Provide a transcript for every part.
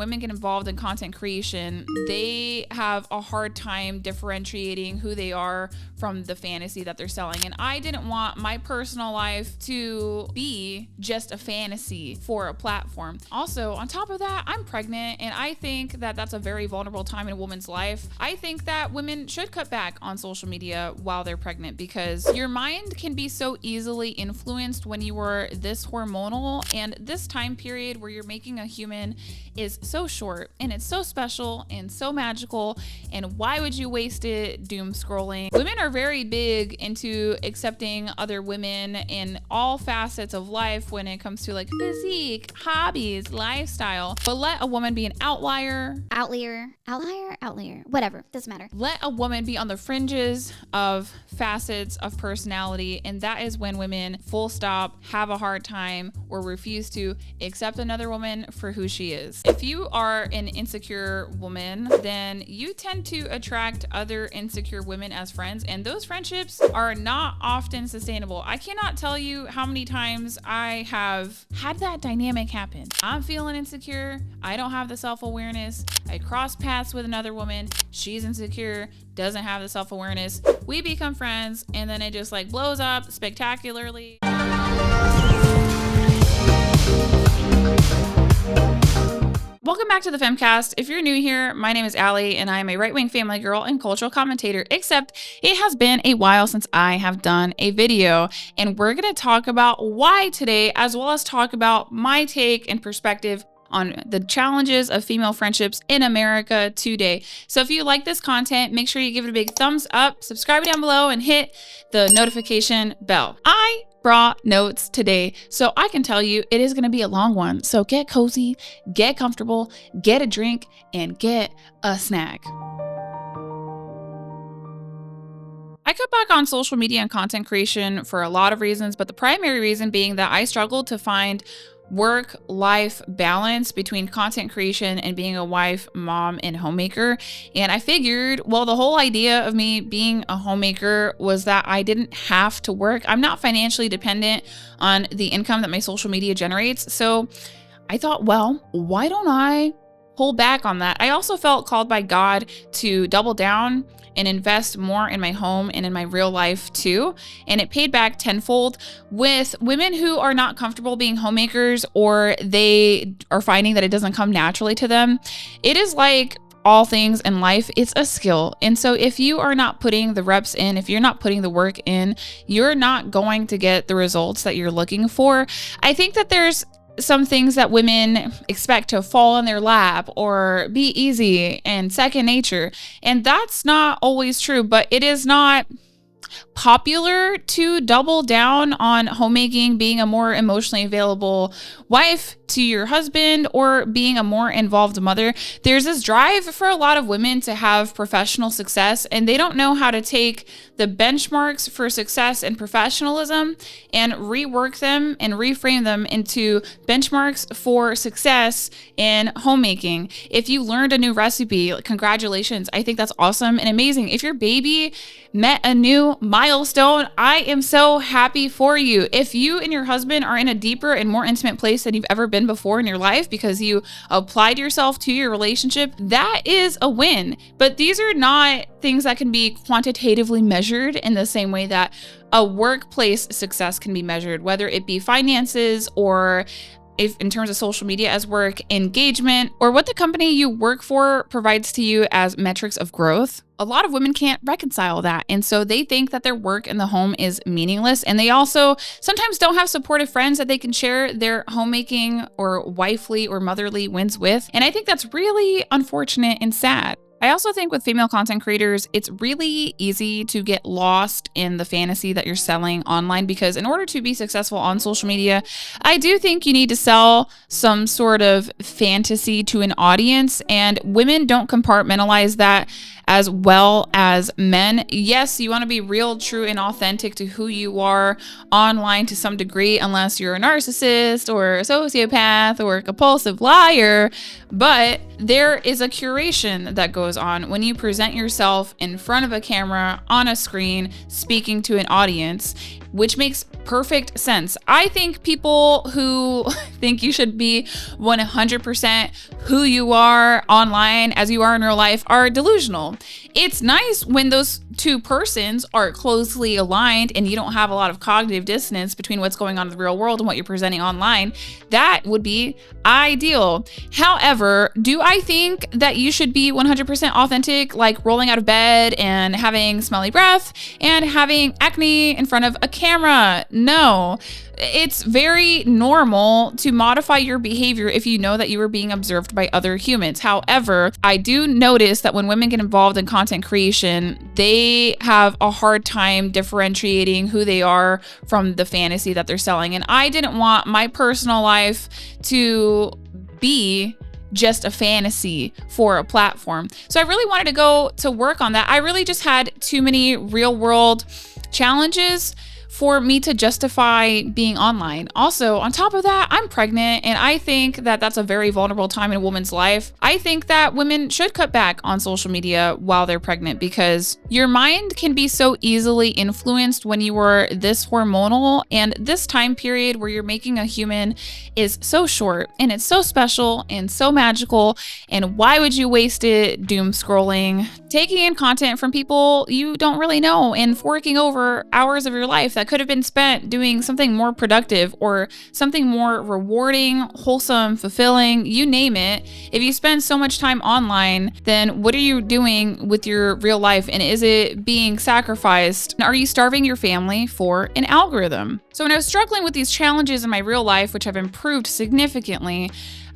women get involved in content creation, they have a hard time differentiating who they are from the fantasy that they're selling. And I didn't want my personal life to be just a fantasy for a platform. Also, on top of that, I'm pregnant, and I think that that's a very vulnerable time in a woman's life. I think that women should cut back on social media while they're pregnant, because your mind can be so easily influenced when you are this hormonal, and this time period where you're making a human is so short, and it's so special and so magical, and why would you waste it doom scrolling? Women are very big into accepting other women in all facets of life when it comes to like physique, hobbies, lifestyle, but let a woman be an outlier, whatever, doesn't matter. Let a woman be on the fringes of facets of personality, and that is when women full stop have a hard time or refuse to accept another woman for who she is. If you are an insecure woman, then you tend to attract other insecure women as friends, and those friendships are not often sustainable. I cannot tell you how many times I have had that dynamic happen. I'm feeling insecure, I don't have the self-awareness, I cross paths with another woman, she's insecure, doesn't have the self-awareness, we become friends, and then it just like blows up spectacularly. Welcome back to the Femcast. If you're new here, my name is Allie, and I am a right-wing family girl and cultural commentator, except it has been a while since I have done a video, and we're going to talk about why today, as well as talk about my take and perspective on the challenges of female friendships in America today. So if you like this content, make sure you give it a big thumbs up, subscribe down below, and hit the notification bell. I brought notes today, so I can tell you it is going to be a long one. So get cozy, get comfortable, get a drink, and get a snack. I cut back on social media and content creation for a lot of reasons, but the primary reason being that I struggled to find work-life balance between content creation and being a wife, mom, and homemaker. And I figured, well, the whole idea of me being a homemaker was that I didn't have to work. I'm not financially dependent on the income that my social media generates. So I thought, well, why don't I pull back on that? I also felt called by God to double down and invest more in my home and in my real life too. And it paid back tenfold with women who are not comfortable being homemakers, or they are finding that it doesn't come naturally to them. It is like all things in life, it's a skill. And so if you are not putting the reps in, if you're not putting the work in, you're not going to get the results that you're looking for. I think that there's some things that women expect to fall in their lap or be easy and second nature. And that's not always true, but it is not popular to double down on homemaking, being a more emotionally available wife to your husband, or being a more involved mother. There's this drive for a lot of women to have professional success, and they don't know how to take the benchmarks for success and professionalism and rework them and reframe them into benchmarks for success in homemaking. If you learned a new recipe, congratulations. I think that's awesome and amazing. If your baby met a new milestone, I am so happy for you. If you and your husband are in a deeper and more intimate place than you've ever been before in your life because you applied yourself to your relationship, that is a win. But these are not things that can be quantitatively measured in the same way that a workplace success can be measured, whether it be finances or if in terms of social media as work, engagement, or what the company you work for provides to you as metrics of growth. A lot of women can't reconcile that. And so they think that their work in the home is meaningless. And they also sometimes don't have supportive friends that they can share their homemaking or wifely or motherly wins with. And I think that's really unfortunate and sad. I also think with female content creators, it's really easy to get lost in the fantasy that you're selling online, because in order to be successful on social media, I do think you need to sell some sort of fantasy to an audience, and women don't compartmentalize that as well as men. Yes, you want to be real, true, and authentic to who you are online to some degree, unless you're a narcissist or a sociopath or a compulsive liar. But there is a curation that goes on when you present yourself in front of a camera, on a screen, speaking to an audience. which makes perfect sense. I think people who think you should be 100% who you are online as you are in real life are delusional. It's nice when those two persons are closely aligned and you don't have a lot of cognitive dissonance between what's going on in the real world and what you're presenting online. That would be ideal. However, do I think that you should be 100% authentic, like rolling out of bed and having smelly breath and having acne in front of a camera? No. It's very normal to modify your behavior if you know that you are being observed by other humans. However, I do notice that when women get involved in content creation, they have a hard time differentiating who they are from the fantasy that they're selling. And I didn't want my personal life to be just a fantasy for a platform. So I really wanted to go to work on that. I really just had too many real world challenges for me to justify being online. Also, on top of that, I'm pregnant, and I think that that's a very vulnerable time in a woman's life. I think that women should cut back on social media while they're pregnant, because your mind can be so easily influenced when you are this hormonal, and this time period where you're making a human is so short, and it's so special and so magical, and why would you waste it doom scrolling, taking in content from people you don't really know, and forking over hours of your life that could have been spent doing something more productive or something more rewarding, wholesome, fulfilling, you name it. If you spend so much time online, then what are you doing with your real life? And is it being sacrificed? Are you starving your family for an algorithm? So when I was struggling with these challenges in my real life, which have improved significantly,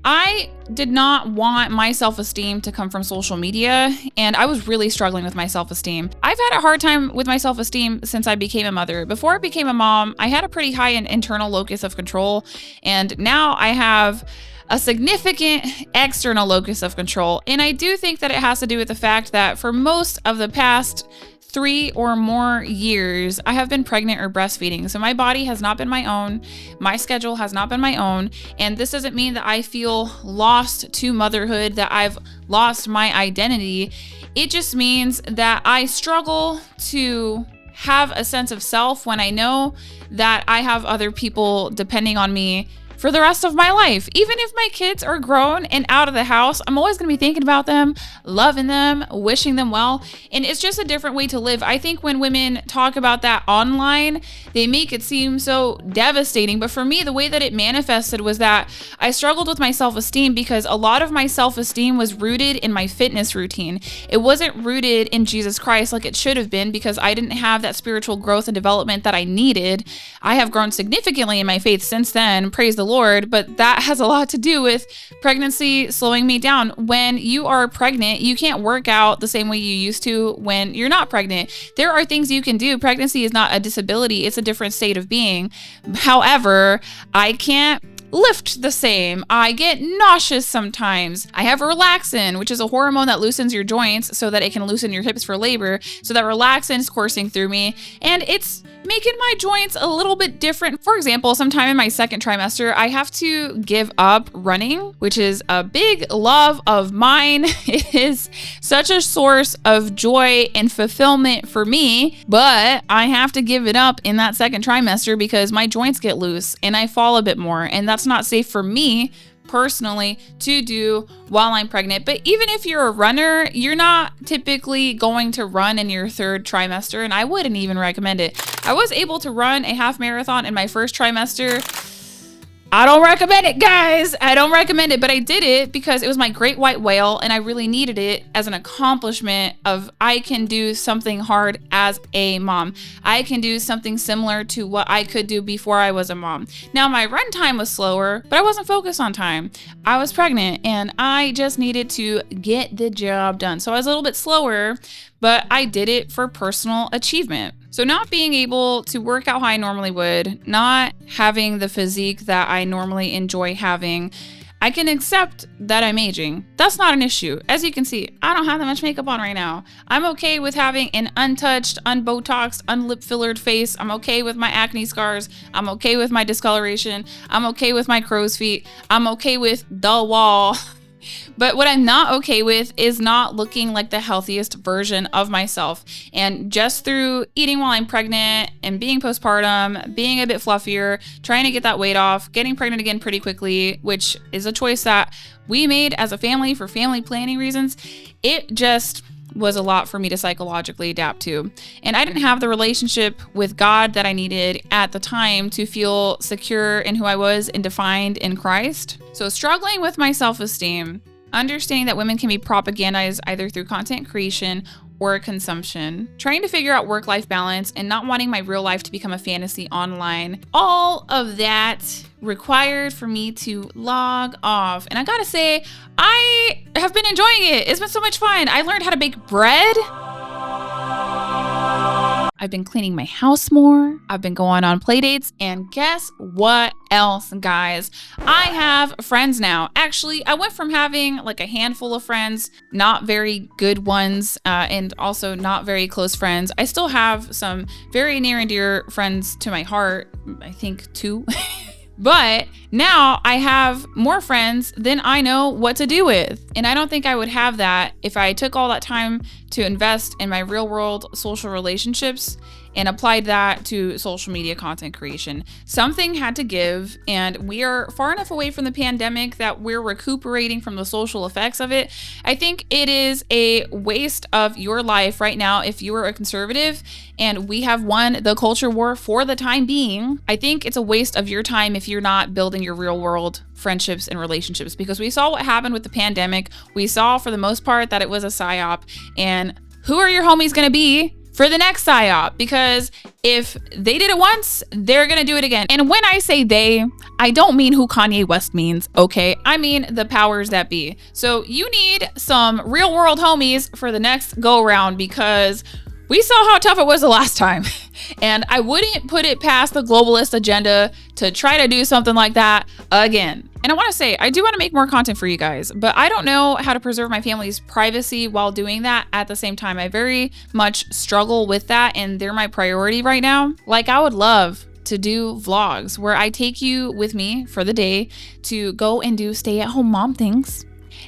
I did not want my self-esteem to come from social media, and I was really struggling with my self-esteem. I've had a hard time with my self-esteem since I became a mother. Before I became a mom, I had a pretty high internal locus of control, and now I have a significant external locus of control. And I do think that it has to do with the fact that for most of the past 3 or more years, I have been pregnant or breastfeeding. So my body has not been my own. My schedule has not been my own. And this doesn't mean that I feel lost to motherhood, that I've lost my identity. It just means that I struggle to have a sense of self when I know that I have other people depending on me for the rest of my life. Even if my kids are grown and out of the house, I'm always going to be thinking about them, loving them, wishing them well. And it's just a different way to live. I think when women talk about that online, they make it seem so devastating. But for me, the way that it manifested was that I struggled with my self-esteem because a lot of my self-esteem was rooted in my fitness routine. It wasn't rooted in Jesus Christ like it should have been, because I didn't have that spiritual growth and development that I needed. I have grown significantly in my faith since then, praise the Lord, but that has a lot to do with pregnancy slowing me down. When you are pregnant, you can't work out the same way you used to when you're not pregnant. There are things you can do. Pregnancy is not a disability, it's a different state of being. However, I can't lift the same. I get nauseous sometimes. I have relaxin, which is a hormone that loosens your joints so that it can loosen your hips for labor. So that relaxin is coursing through me, and it's making my joints a little bit different. For example, sometime in my second trimester, I have to give up running, which is a big love of mine. It is such a source of joy and fulfillment for me, but I have to give it up in that second trimester because my joints get loose and I fall a bit more, and that's not safe for me personally to do while I'm pregnant. But even if you're a runner, you're not typically going to run in your third trimester, and I wouldn't even recommend it. I was able to run a half marathon in my first trimester. I don't recommend it, guys. I don't recommend it, but I did it because it was my great white whale and I really needed it as an accomplishment of I can do something hard as a mom. I can do something similar to what I could do before I was a mom. Now, my run time was slower, but I wasn't focused on time. I was pregnant and I just needed to get the job done. So I was a little bit slower, but I did it for personal achievement. So not being able to work out how I normally would, not having the physique that I normally enjoy having, I can accept that I'm aging. That's not an issue. As you can see, I don't have that much makeup on right now. I'm okay with having an untouched, unbotoxed, unlip fillered face. I'm okay with my acne scars. I'm okay with my discoloration. I'm okay with my crow's feet. I'm okay with the wall. But what I'm not okay with is not looking like the healthiest version of myself. And just through eating while I'm pregnant and being postpartum, being a bit fluffier, trying to get that weight off, getting pregnant again pretty quickly, which is a choice that we made as a family for family planning reasons, it just was a lot for me to psychologically adapt to. And I didn't have the relationship with God that I needed at the time to feel secure in who I was and defined in Christ. So struggling with my self-esteem, understanding that women can be propagandized either through content creation or consumption, trying to figure out work-life balance and not wanting my real life to become a fantasy online. All of that required for me to log off. And I gotta say, I have been enjoying it. It's been so much fun. I learned how to bake bread. I've been cleaning my house more. I've been going on play dates. And guess what else, guys? I have friends now. Actually, I went from having like a handful of friends, not very good ones, and also not very close friends. I still have some very near and dear friends to my heart. I think 2. But now I have more friends than I know what to do with. And I don't think I would have that if I took all that time to invest in my real world social relationships and applied that to social media content creation. Something had to give, and we are far enough away from the pandemic that we're recuperating from the social effects of it. I think it is a waste of your life right now if you are a conservative and we have won the culture war for the time being. I think it's a waste of your time if you're not building your real world friendships and relationships, because we saw what happened with the pandemic. We saw for the most part that it was a psyop, and who are your homies gonna be for the next psyop? Because if they did it once, they're gonna do it again. And when I say they, I don't mean who Kanye West means, okay? I mean the powers that be. So you need some real world homies for the next go around, because we saw how tough it was the last time. And I wouldn't put it past the globalist agenda to try to do something like that again. And I want to say, I do want to make more content for you guys, but I don't know how to preserve my family's privacy while doing that at the same time. I very much struggle with that, and they're my priority right now. Like, I would love to do vlogs where I take you with me for the day to go and do stay-at-home mom things,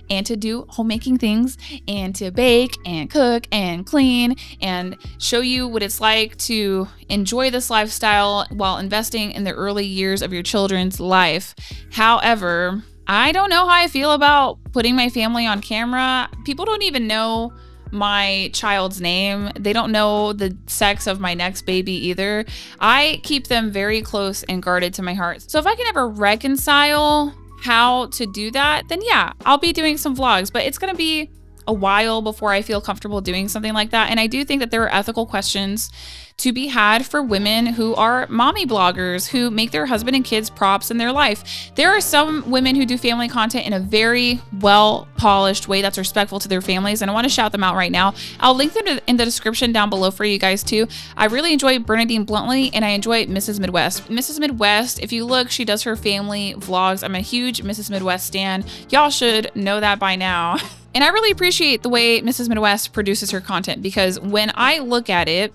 and to do homemaking things, and to bake and cook and clean and show you what it's like to enjoy this lifestyle while investing in the early years of your children's life. However, I don't know how I feel about putting my family on camera. People don't even know my child's name. They don't know the sex of my next baby either. I keep them very close and guarded to my heart. So if I can ever reconcile how to do that, then yeah, I'll be doing some vlogs, but it's gonna be a while before I feel comfortable doing something like that. And I do think that there are ethical questions to be had for women who are mommy bloggers who make their husband and kids props in their life. There are some women who do family content in a very well polished way that's respectful to their families, and I want to shout them out right now. I'll link them in the description down below for you guys too. I really enjoy Bernadine Bluntly, and I enjoy Mrs. Midwest. Mrs. Midwest, if you look, she does her family vlogs. I'm a huge Mrs. Midwest stan. Y'all should know that by now. And I really appreciate the way Mrs. Midwest produces her content, because when I look at it,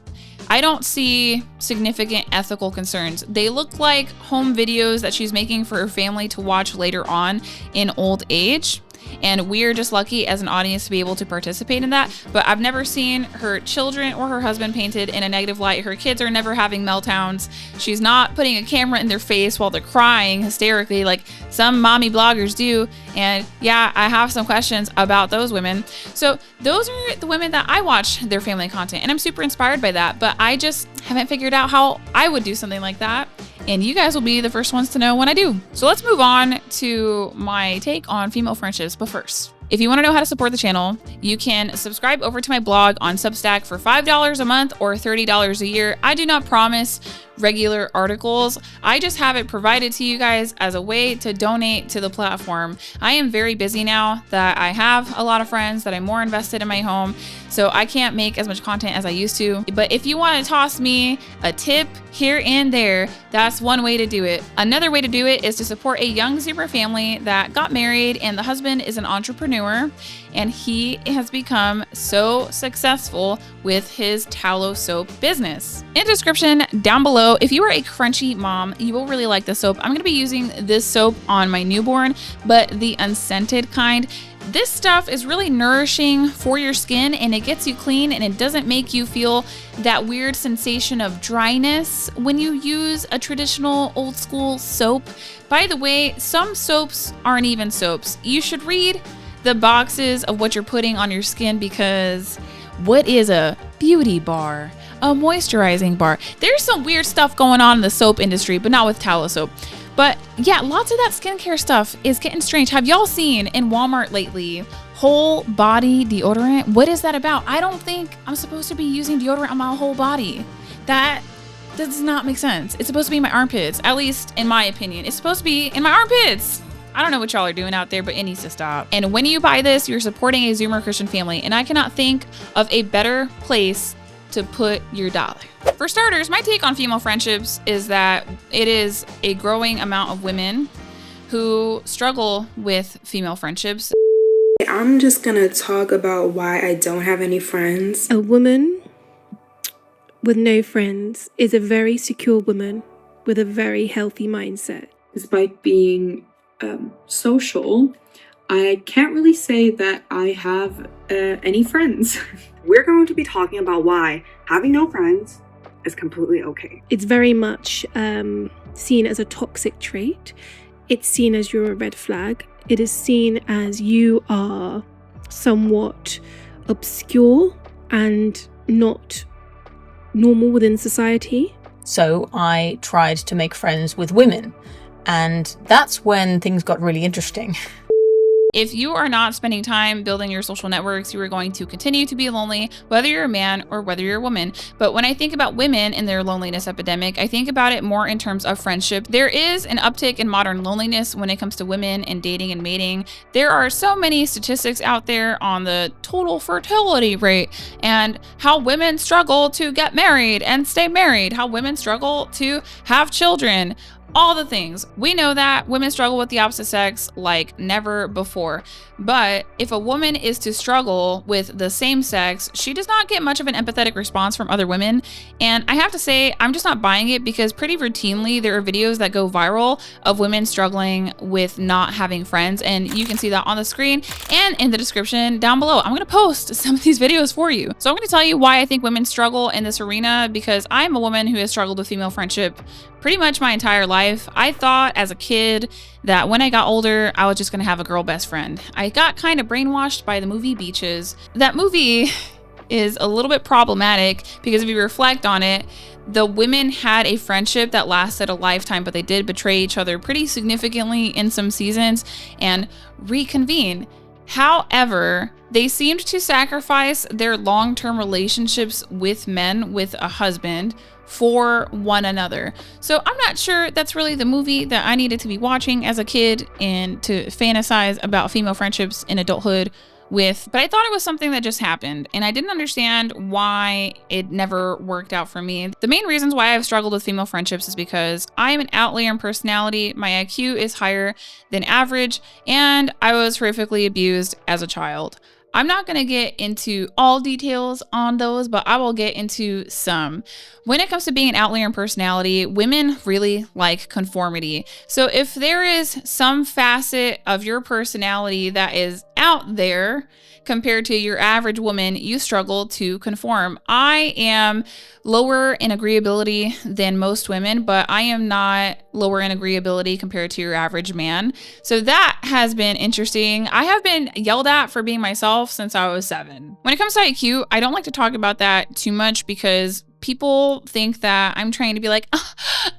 I don't see significant ethical concerns. They look like home videos that she's making for her family to watch later on in old age. And we're just lucky as an audience to be able to participate in that. But I've never seen her children or her husband painted in a negative light. Her kids are never having meltdowns. She's not putting a camera in their face while they're crying hysterically like some mommy bloggers do. And yeah, I have some questions about those women. So those are the women that I watch their family content, and I'm super inspired by that. But I just haven't figured out how I would do something like that. And you guys will be the first ones to know when I do. So let's move on to my take on female friendships. But first, if you want to know how to support the channel, you can subscribe over to my blog on Substack for $5 a month or $30 a year. I do not promise regular articles. I just have it provided to you guys as a way to donate to the platform. I am very busy now that I have a lot of friends, that I'm more invested in my home, so I can't make as much content as I used to. But if you want to toss me a tip here and there, that's one way to do it. Another way to do it is to support a young zebra family that got married, and the husband is an entrepreneur, and he has become so successful with his tallow soap business. In the description down below, TALLOW. If you are a crunchy mom, you will really like this soap. I'm going to be using this soap on my newborn, but the unscented kind. This stuff is really nourishing for your skin, and it gets you clean, and it doesn't make you feel that weird sensation of dryness when you use a traditional old school soap. By the way, some soaps aren't even soaps. You should read the boxes of what you're putting on your skin, because what is a beauty bar? A moisturizing bar? There's some weird stuff going on in the soap industry, but not with TALLOW soap. But yeah, lots of that skincare stuff is getting strange. Have y'all seen in Walmart lately whole body deodorant? What is that about? I don't think I'm supposed to be using deodorant on my whole body. That does not make sense. It's supposed to be in my armpits, at least in my opinion. It's supposed to be in my armpits. I don't know what y'all are doing out there, but it needs to stop. And when you buy this, you're supporting a Zoomer Christian family, and I cannot think of a better place to put your dollar. For starters, my take on female friendships is that it is a growing amount of women who struggle with female friendships. I'm just gonna talk about why I don't have any friends. A woman with no friends is a very secure woman with a very healthy mindset. Despite being social, I can't really say that I have any friends. We're going to be talking about why having no friends is completely okay. It's very much seen as a toxic trait. It's seen as you're a red flag. It is seen as you are somewhat obscure and not normal within society. So I tried to make friends with women, and that's when things got really interesting. If you are not spending time building your social networks, you are going to continue to be lonely, whether you're a man or whether you're a woman. But when I think about women and their loneliness epidemic, I think about it more in terms of friendship. There is an uptick in modern loneliness when it comes to women and dating and mating. There are so many statistics out there on the total fertility rate and how women struggle to get married and stay married, how women struggle to have children. All the things. We know that women struggle with the opposite sex like never before. But if a woman is to struggle with the same sex, she does not get much of an empathetic response from other women. And I have to say, I'm just not buying it, because pretty routinely there are videos that go viral of women struggling with not having friends. And you can see that on the screen and in the description down below. I'm going to post some of these videos for you. So I'm going to tell you why I think women struggle in this arena, because I'm a woman who has struggled with female friendship pretty much my entire life. I thought as a kid that when I got older, I was just gonna have a girl best friend. I got kind of brainwashed by the movie Beaches. That movie is a little bit problematic because if you reflect on it, the women had a friendship that lasted a lifetime, but they did betray each other pretty significantly in some seasons and reconvene. However, they seemed to sacrifice their long-term relationships with men, with a husband, for one another. So I'm not sure that's really the movie that I needed to be watching as a kid and to fantasize about female friendships in adulthood with, but I thought it was something that just happened, and I didn't understand why it never worked out for me. The main reasons why I've struggled with female friendships is because I am an outlier in personality, my IQ is higher than average, and I was horrifically abused as a child. I'm not going to get into all details on those, but I will get into some. When it comes to being an outlier in personality, women really like conformity. So if there is some facet of your personality that is out there compared to your average woman, you struggle to conform. I am lower in agreeability than most women, but I am not lower in agreeability compared to your average man. So that has been interesting. I have been yelled at for being myself since I was 7. When it comes to IQ, I don't like to talk about that too much because people think that I'm trying to be like,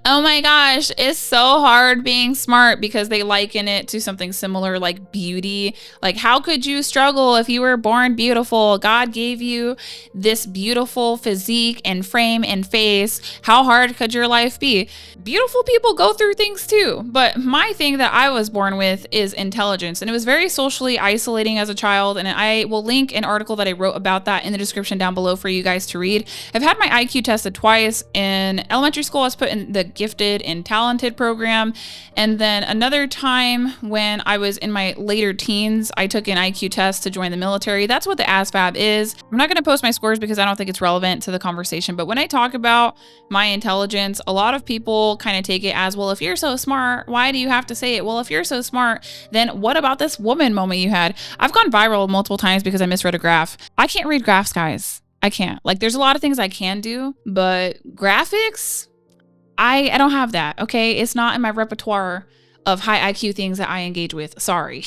oh my gosh, it's so hard being smart, because they liken it to something similar like beauty. Like, how could you struggle if you were born beautiful? God gave you this beautiful physique and frame and face. How hard could your life be? Beautiful people go through things too. But my thing that I was born with is intelligence. And it was very socially isolating as a child. And I will link an article that I wrote about that in the description down below for you guys to read. I've had my IQ IQ tested twice. In elementary school, I was put in the gifted and talented program. And then another time when I was in my later teens, I took an IQ test to join the military. That's what the ASVAB is. I'm not going to post my scores because I don't think it's relevant to the conversation. But when I talk about my intelligence, a lot of people kind of take it as, well, if you're so smart, why do you have to say it? Well, if you're so smart, then what about this woman moment you had? I've gone viral multiple times because I misread a graph. I can't read graphs, guys. I can't. Like, there's a lot of things I can do, but graphics, I don't have that, okay? It's not in my repertoire of high IQ things that I engage with. Sorry.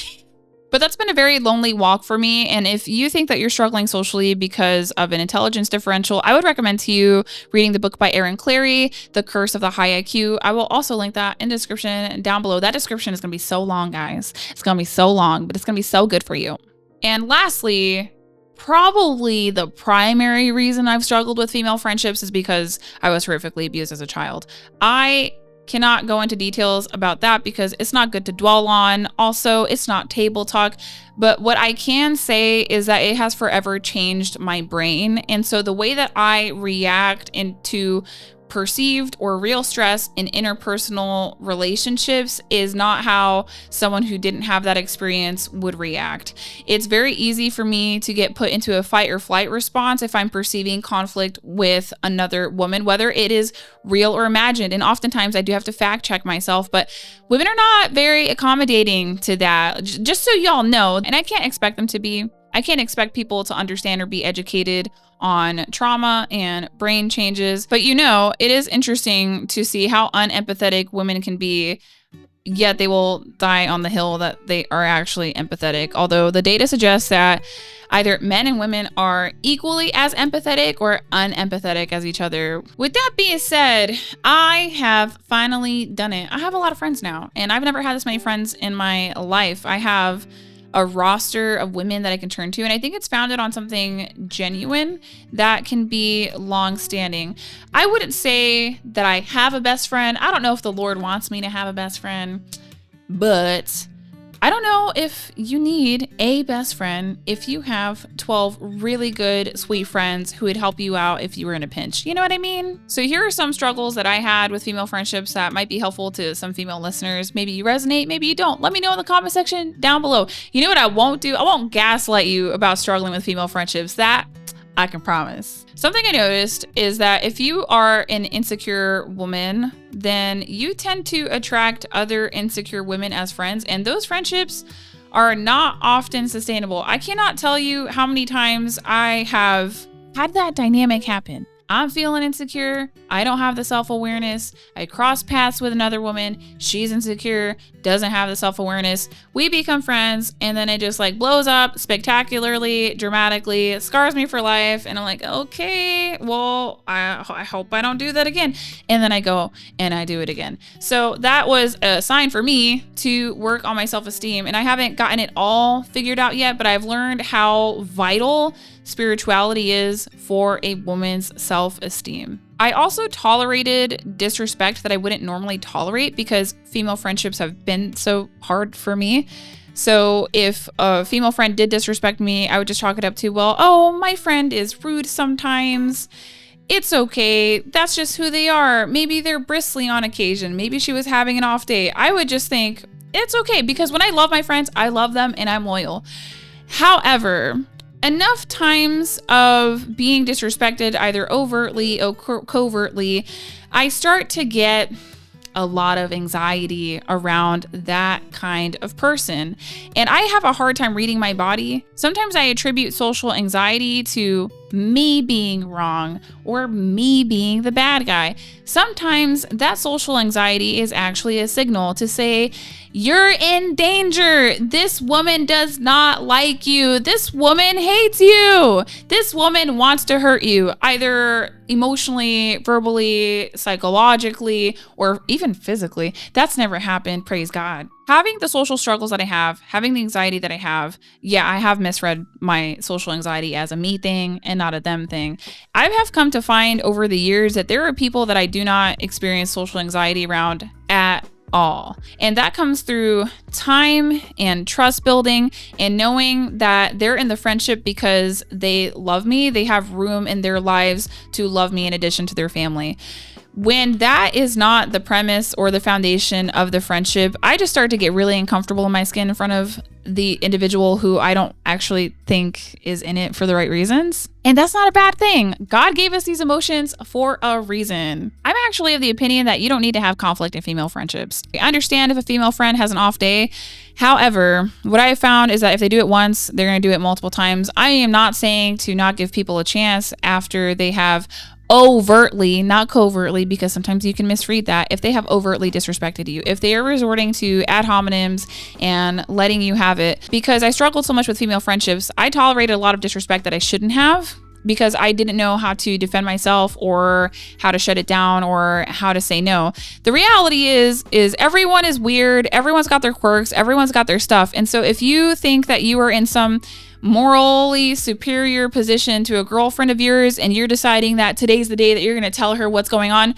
But that's been a very lonely walk for me. And if you think that you're struggling socially because of an intelligence differential, I would recommend to you reading the book by Erin Clary, The Curse of the High IQ. I will also link that in the description down below. That description is going to be so long, guys. It's going to be so long, but it's going to be so good for you. And lastly, probably the primary reason I've struggled with female friendships is because I was horrifically abused as a child. I cannot go into details about that because it's not good to dwell on. Also, it's not table talk. But what I can say is that it has forever changed my brain. And so the way that I react into perceived or real stress in interpersonal relationships is not how someone who didn't have that experience would react. It's very easy for me to get put into a fight or flight response if I'm perceiving conflict with another woman, whether it is real or imagined. And oftentimes I do have to fact check myself, but women are not very accommodating to that, just so y'all know. And I can't expect them to be. I can't expect people to understand or be educated on trauma and brain changes. But it is interesting to see how unempathetic women can be, yet they will die on the hill that they are actually empathetic. Although the data suggests that either men and women are equally as empathetic or unempathetic as each other. With that being said, I have finally done it. I have a lot of friends now, and I've never had this many friends in my life. I have a roster of women that I can turn to. And I think it's founded on something genuine that can be long-standing. I wouldn't say that I have a best friend. I don't know if the Lord wants me to have a best friend, but I don't know if you need a best friend if you have 12 really good, sweet friends who would help you out if you were in a pinch. You know what I mean? So here are some struggles that I had with female friendships that might be helpful to some female listeners. Maybe you resonate, maybe you don't. Let me know in the comment section down below. You know what I won't do? I won't gaslight you about struggling with female friendships. That I can promise. Something I noticed is that if you are an insecure woman, then you tend to attract other insecure women as friends, and those friendships are not often sustainable. I cannot tell you how many times I have had that dynamic happen. I'm feeling insecure. I don't have the self-awareness. I cross paths with another woman. She's insecure, doesn't have the self-awareness. We become friends, and then it just blows up spectacularly, dramatically, scars me for life. And I'm like, okay, well, I hope I don't do that again. And then I go and I do it again. So that was a sign for me to work on my self-esteem. And I haven't gotten it all figured out yet, but I've learned how vital spirituality is for a woman's self-esteem. I also tolerated disrespect that I wouldn't normally tolerate because female friendships have been so hard for me. So if a female friend did disrespect me, I would just chalk it up to, well, oh, my friend is rude sometimes. It's okay. That's just who they are. Maybe they're bristly on occasion. Maybe she was having an off day. I would just think it's okay because when I love my friends, I love them and I'm loyal. However, enough times of being disrespected, either overtly or covertly, I start to get a lot of anxiety around that kind of person. And I have a hard time reading my body. Sometimes I attribute social anxiety to me being wrong or me being the bad guy. Sometimes that social anxiety is actually a signal to say, you're in danger. This woman does not like you. This woman hates you. This woman wants to hurt you, either emotionally, verbally, psychologically, or even physically. That's never happened, praise God. Having the social struggles that I have, having the anxiety that I have, yeah, I have misread my social anxiety as a me thing and not a them thing. I have come to find over the years that there are people that I do not experience social anxiety around at all. And that comes through time and trust building and knowing that they're in the friendship because they love me. They have room in their lives to love me in addition to their family. When that is not the premise or the foundation of the friendship, I just start to get really uncomfortable in my skin in front of the individual who I don't actually think is in it for the right reasons. And that's not a bad thing. God gave us these emotions for a reason. I'm actually of the opinion that you don't need to have conflict in female friendships. I understand if a female friend has an off day. However, what I have found is that if they do it once, they're going to do it multiple times. I am not saying to not give people a chance after they have overtly, not covertly, because sometimes you can misread that, if they have overtly disrespected you, if they are resorting to ad hominems and letting you have it. Because I struggled so much with female friendships, I tolerated a lot of disrespect that I shouldn't have because I didn't know how to defend myself or how to shut it down or how to say no. The reality is everyone is weird, everyone's got their quirks, everyone's got their stuff. And so if you think that you are in some morally superior position to a girlfriend of yours and you're deciding that today's the day that you're going to tell her what's going on,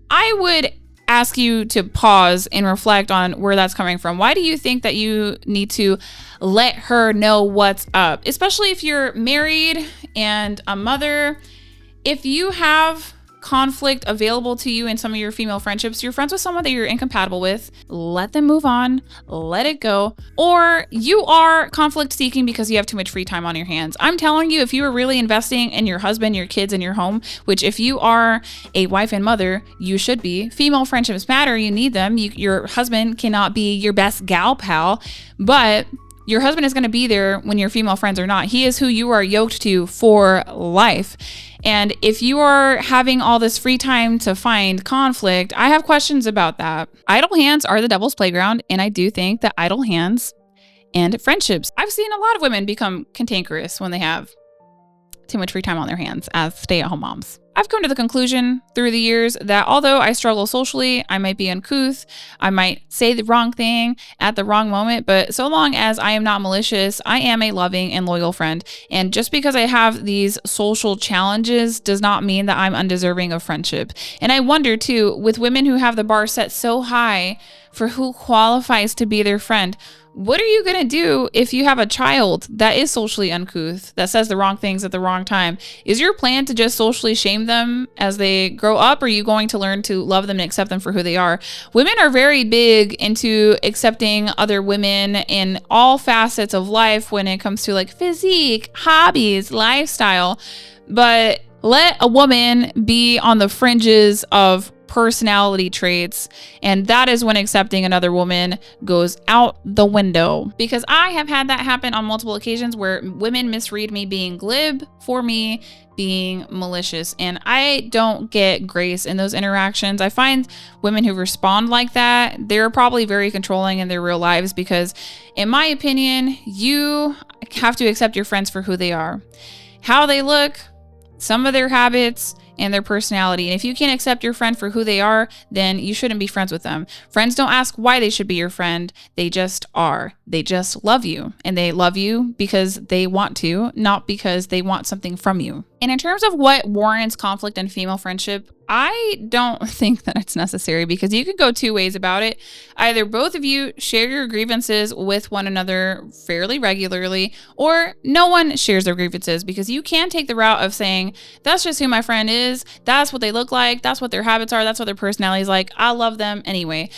I would ask you to pause and reflect on where that's coming from. Why do you think that you need to let her know what's up? Especially if you're married and a mother. If you have conflict available to you in some of your female friendships, you're friends with someone that you're incompatible with, let them move on, let it go. Or you are conflict seeking because you have too much free time on your hands. I'm telling you, if you are really investing in your husband, your kids, and your home, which if you are a wife and mother, you should be. Female friendships matter, you need them. Your husband cannot be your best gal pal, but your husband is going to be there when your female friends are not. He is who you are yoked to for life. And if you are having all this free time to find conflict, I have questions about that. Idle hands are the devil's playground, and I do think that idle hands and friendships. I've seen a lot of women become cantankerous when they have too much free time on their hands as stay-at-home moms. I've come to the conclusion through the years that although I struggle socially, I might be uncouth, I might say the wrong thing at the wrong moment, but so long as I am not malicious, I am a loving and loyal friend. And just because I have these social challenges does not mean that I'm undeserving of friendship. And I wonder too, with women who have the bar set so high for who qualifies to be their friend, what are you going to do if you have a child that is socially uncouth, that says the wrong things at the wrong time? Is your plan to just socially shame them as they grow up? Or are you going to learn to love them and accept them for who they are? Women are very big into accepting other women in all facets of life when it comes to like physique, hobbies, lifestyle. But let a woman be on the fringes of personality traits, and that is when accepting another woman goes out the window. Because I have had that happen on multiple occasions where women misread me being glib for me being malicious, and I don't get grace in those interactions. I find women who respond like that, they're probably very controlling in their real lives, because in my opinion, you have to accept your friends for who they are, how they look, some of their habits, and their personality. And if you can't accept your friend for who they are, then you shouldn't be friends with them. Friends don't ask why they should be your friend. They just are. They just love you. And they love you because they want to, not because they want something from you. And in terms of what warrants conflict in female friendship, I don't think that it's necessary, because you can go two ways about it. Either both of you share your grievances with one another fairly regularly, or no one shares their grievances, because you can take the route of saying, that's just who my friend is. That's what they look like. That's what their habits are. That's what their personality is like. I love them anyway.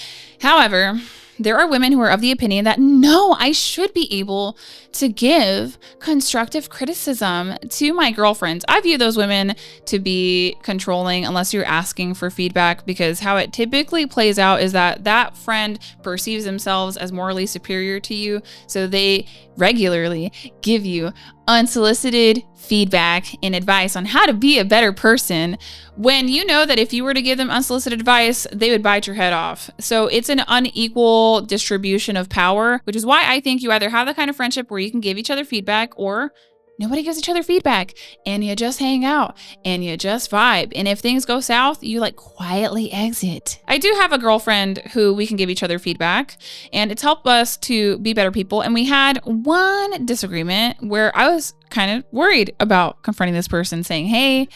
However, there are women who are of the opinion that no, I should be able to give constructive criticism to my girlfriends. I view those women to be controlling unless you're asking for feedback, because how it typically plays out is that that friend perceives themselves as morally superior to you, so they regularly give you unsolicited feedback and advice on how to be a better person, when you know that if you were to give them unsolicited advice, they would bite your head off. So it's an unequal distribution of power, which is why I think you either have the kind of friendship where you can give each other feedback, or nobody gives each other feedback and you just hang out and you just vibe. And if things go south, you like quietly exit. I do have a girlfriend who we can give each other feedback, and it's helped us to be better people. And we had one disagreement where I was kind of worried about confronting this person, saying, hey,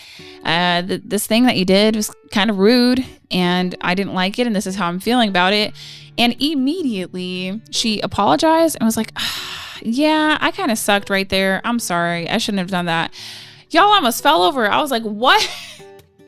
this thing that you did was kind of rude and I didn't like it and this is how I'm feeling about it. And immediately she apologized and was like, yeah, I kind of sucked right there. I'm sorry. I shouldn't have done that. Y'all almost fell over. I was like, what?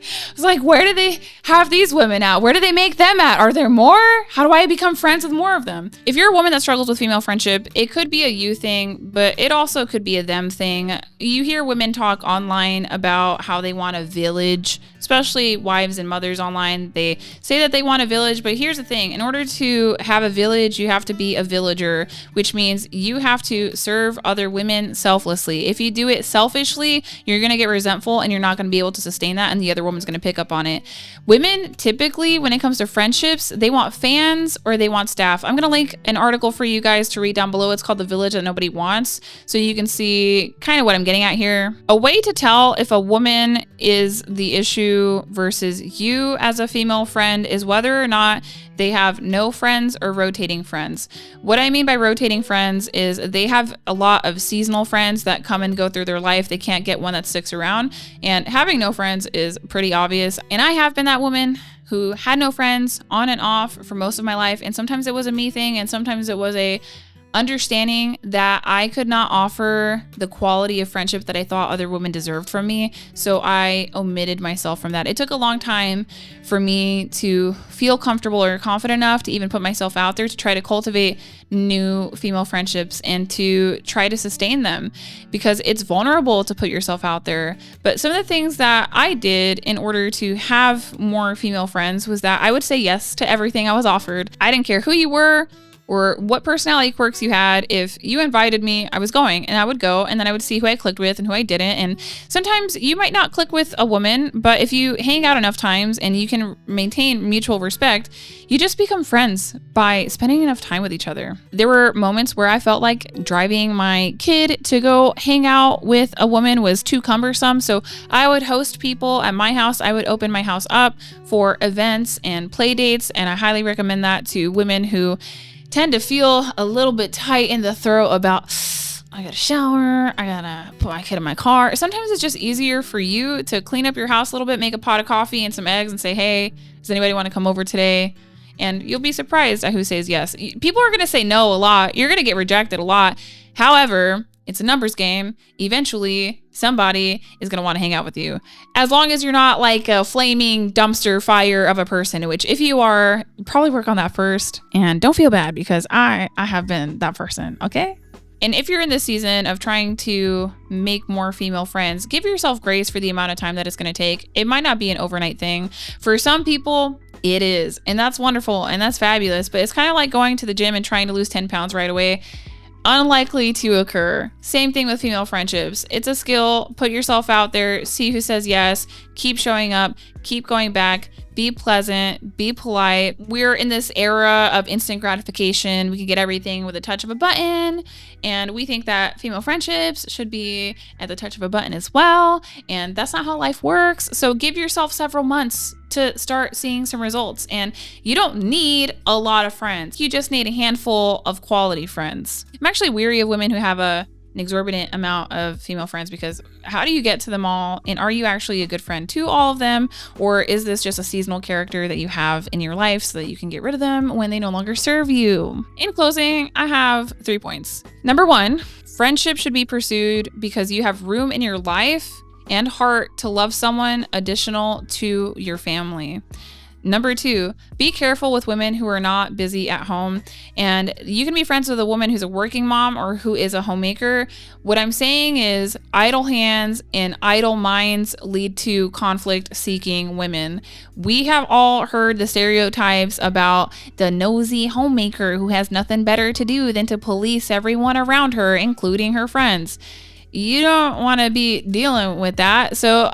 I was like, where do they have these women at? Where do they make them at? Are there more? How do I become friends with more of them? If you're a woman that struggles with female friendship, it could be a you thing, but it also could be a them thing. You hear women talk online about how they want a village, especially wives and mothers online. They say that they want a village, but here's the thing. In order to have a village, you have to be a villager, which means you have to serve other women selflessly. If you do it selfishly, you're going to get resentful and you're not going to be able to sustain that, and the other woman's going to pick up on it. Women typically, when it comes to friendships, they want fans or they want staff. I'm going to link an article for you guys to read down below. It's called The Village That Nobody Wants, so you can see kind of what I'm getting at here. A way to tell if a woman is the issue versus you as a female friend is whether or not they have no friends or rotating friends. What I mean by rotating friends is they have a lot of seasonal friends that come and go through their life. They can't get one that sticks around. And having no friends is pretty obvious. And I have been that woman who had no friends on and off for most of my life. And sometimes it was a me thing, and sometimes it was a understanding that I could not offer the quality of friendship that I thought other women deserved from me. So I omitted myself from that. It took a long time for me to feel comfortable or confident enough to even put myself out there to try to cultivate new female friendships and to try to sustain them, because it's vulnerable to put yourself out there. But some of the things that I did in order to have more female friends was that I would say yes to everything I was offered. I didn't care who you were or what personality quirks you had. If you invited me, I was going, and I would go, and then I would see who I clicked with and who I didn't. And sometimes you might not click with a woman, but if you hang out enough times and you can maintain mutual respect, you just become friends by spending enough time with each other. There were moments where I felt like driving my kid to go hang out with a woman was too cumbersome. So I would host people at my house. I would open my house up for events and play dates. And I highly recommend that to women who tend to feel a little bit tight in the throat about, I gotta shower, I gotta put my kid in my car. Sometimes it's just easier for you to clean up your house a little bit, make a pot of coffee and some eggs and say, hey, does anybody want to come over today? And you'll be surprised at who says yes. People are gonna say no a lot. You're gonna get rejected a lot. However, it's a numbers game. Eventually, somebody is going to want to hang out with you. As long as you're not like a flaming dumpster fire of a person, which if you are, probably work on that first. And don't feel bad, because I have been that person, okay? And if you're in this season of trying to make more female friends, give yourself grace for the amount of time that it's going to take. It might not be an overnight thing. For some people, it is. And that's wonderful and that's fabulous. But it's kind of like going to the gym and trying to lose 10 pounds right away. Unlikely to occur. Same thing with female friendships. It's a skill. Put yourself out there, see who says yes, keep showing up, keep going back, be pleasant, be polite. We're in this era of instant gratification. We can get everything with a touch of a button, and we think that female friendships should be at the touch of a button as well, and that's not how life works. So give yourself several months to start seeing some results, and you don't need a lot of friends. You just need a handful of quality friends. I'm actually weary of women who have an exorbitant amount of female friends, because how do you get to them all, and are you actually a good friend to all of them, or is this just a seasonal character that you have in your life so that you can get rid of them when they no longer serve you? In closing, I have 3 points. Number 1, friendship should be pursued because you have room in your life and heart to love someone additional to your family. Number 2, be careful with women who are not busy at home. And you can be friends with a woman who's a working mom or who is a homemaker. What I'm saying is idle hands and idle minds lead to conflict-seeking women. We have all heard the stereotypes about the nosy homemaker who has nothing better to do than to police everyone around her, including her friends. You don't want to be dealing with that. So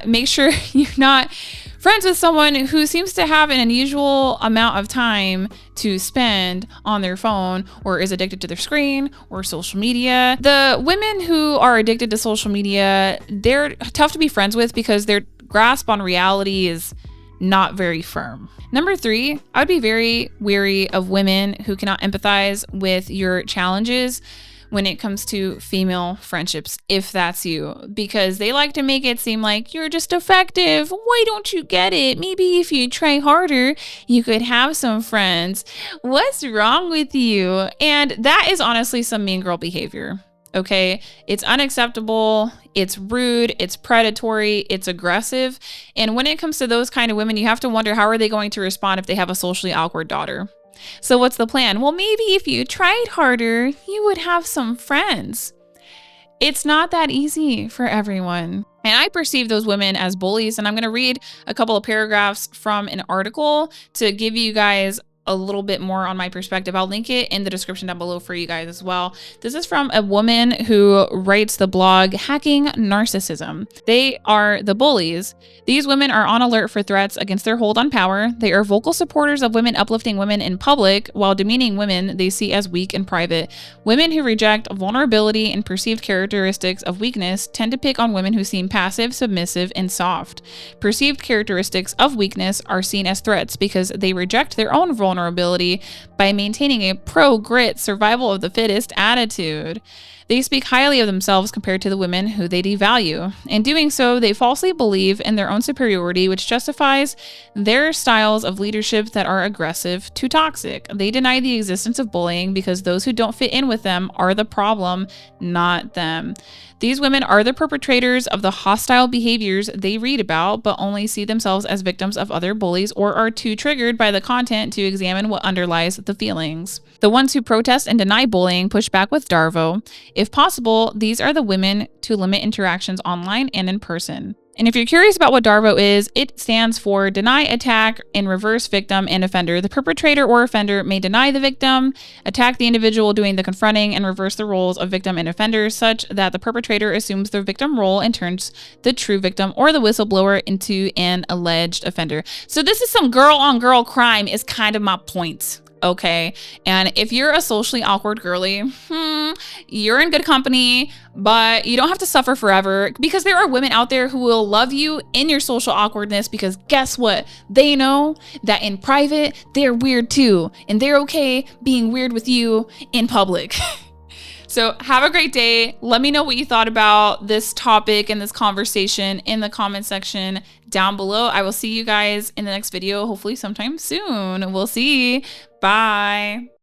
make sure you're not friends with someone who seems to have an unusual amount of time to spend on their phone, or is addicted to their screen or social media. The women who are addicted to social media, they're tough to be friends with because their grasp on reality is not very firm. Number 3, I would be very wary of women who cannot empathize with your challenges. when it comes to female friendships, if that's you, because they like to make it seem like you're just defective. Why don't you get it? Maybe if you try harder, you could have some friends. What's wrong with you? And that is honestly some mean girl behavior. Okay, it's unacceptable, it's rude, it's predatory, it's aggressive. And when it comes to those kind of women, you have to wonder, how are they going to respond if they have a socially awkward daughter? So what's the plan? Well, maybe if you tried harder, you would have some friends. It's not that easy for everyone. And I perceive those women as bullies. And I'm going to read a couple of paragraphs from an article to give you guys a little bit more on my perspective. I'll link it in the description down below for you guys as well. This is from a woman who writes the blog Hacking Narcissism. They are the bullies. These women are on alert for threats against their hold on power. They are vocal supporters of women uplifting women in public while demeaning women they see as weak in private. Women who reject vulnerability and perceived characteristics of weakness tend to pick on women who seem passive, submissive, and soft. Perceived characteristics of weakness are seen as threats because they reject their own vulnerability by maintaining a pro-grit, survival of the fittest attitude. They speak highly of themselves compared to the women who they devalue. In doing so, they falsely believe in their own superiority, which justifies their styles of leadership that are aggressive to toxic. They deny the existence of bullying because those who don't fit in with them are the problem, not them. These women are the perpetrators of the hostile behaviors they read about, but only see themselves as victims of other bullies or are too triggered by the content to examine what underlies the feelings. The ones who protest and deny bullying push back with Darvo. If possible, these are the women to limit interactions online and in person. And if you're curious about what Darvo is, it stands for Deny, Attack, and Reverse Victim and Offender. The perpetrator or offender may deny the victim, attack the individual doing the confronting, and reverse the roles of victim and offender such that the perpetrator assumes the victim role and turns the true victim or the whistleblower into an alleged offender. So this is some girl-on-girl crime is kind of my point. Okay. And if you're a socially awkward girly, you're in good company, but you don't have to suffer forever, because there are women out there who will love you in your social awkwardness, because guess what? They know that in private, they're weird too, and they're okay being weird with you in public. So have a great day. Let me know what you thought about this topic and this conversation in the comment section down below. I will see you guys in the next video, hopefully sometime soon. We'll see. Bye.